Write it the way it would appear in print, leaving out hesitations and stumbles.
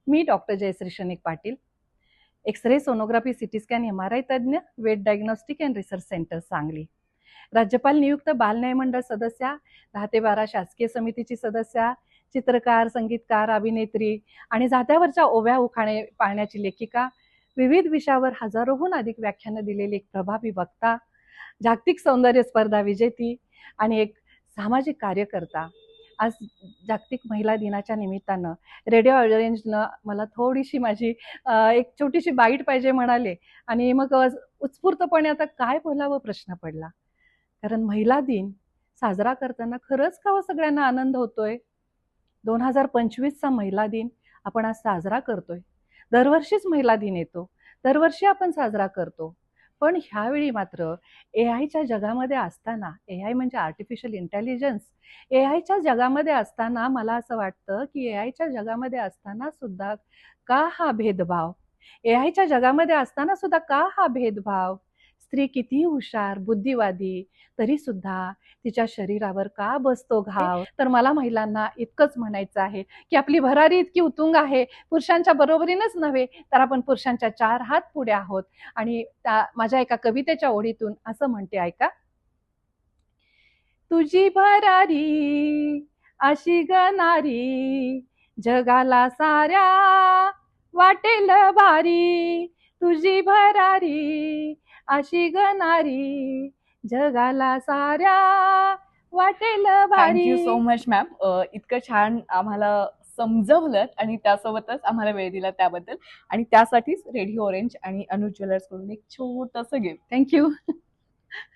मी doctor Jayashree Shanik Patil, x-ray sonography CT scan MRI तज्ञ, vet diagnostic and research centre Sangli. राज्यपाल नियुक्त बाल न्याय मंडळ सदस्या, 10 ते 12 शासकीय समितीची सदस्या, चित्रकार, संगीतकार, अभिनेत्री आणि जात्यावरच्या ओव्या उखाणे पाळण्याची लेखिका, विविध विषयावर हजारोहून अधिक व्याख्यानं दिलेली एक प्रभावी वक्ता, जागतिक सौंदर्य स्पर्धा विजेती आणि एक सामाजिक कार्यकर्ता. आज जागतिक महिला दिनाच्या निमित्तानं रेडिओ ऑरेंजनं मला थोडीशी माझी एक छोटीशी बाईट पाहिजे म्हणाले आणि मग उत्स्फूर्तपणे आता काय बोलावं प्रश्न पडला. कारण महिला दिन साजरा करताना खरंच का सगळ्यांना आनंद होतोय? 2025चा महिला दिन आपण आज साजरा करतोय. दरवर्षीच महिला दिन येतो, दरवर्षी आपण साजरा करतो. पण ह्यावेळी मात्र AI जगामध्ये असताना, AI म्हणजे आर्टिफिशियल इंटेलिजन्स, AIच्या जगामध्ये असताना मला असं वाटतं की AIच्या जगामध्ये असताना सुद्धा का हा भेदभाव? AIच्या जगामध्ये असताना सुद्धा का हा भेदभाव? स्त्री कितीही हुशार, बुद्धिवादी तरी सुद्धा तिच्या शरीरावर का बसतो घाव? तर मला महिलांना इतकंच म्हणायचं आहे की आपली भरारी इतकी उतुंग आहे, पुरुषांच्या बरोबरीनच नव्हे तर आपण पुरुषांच्या 4 हात पुढे आहोत. आणि माझ्या एका कवितेच्या ओळीतून असं म्हणते, ऐका. तुझी भरारी अशी गणारी, जगाला साऱ्या वाटेल भारी. तुझी भरारी अशी गणारी, जगाला साऱ्या वाटेल भारी. थँक्यू सो मच मॅम, इतकं छान आम्हाला समजवलं आणि त्यासोबतच आम्हाला वेळ दिला त्याबद्दल. आणि त्यासाठीच रेडिओ ऑरेंज आणि अनुज ज्वेलर्स कडून एक छोटंसं गिफ्ट. थँक्यू.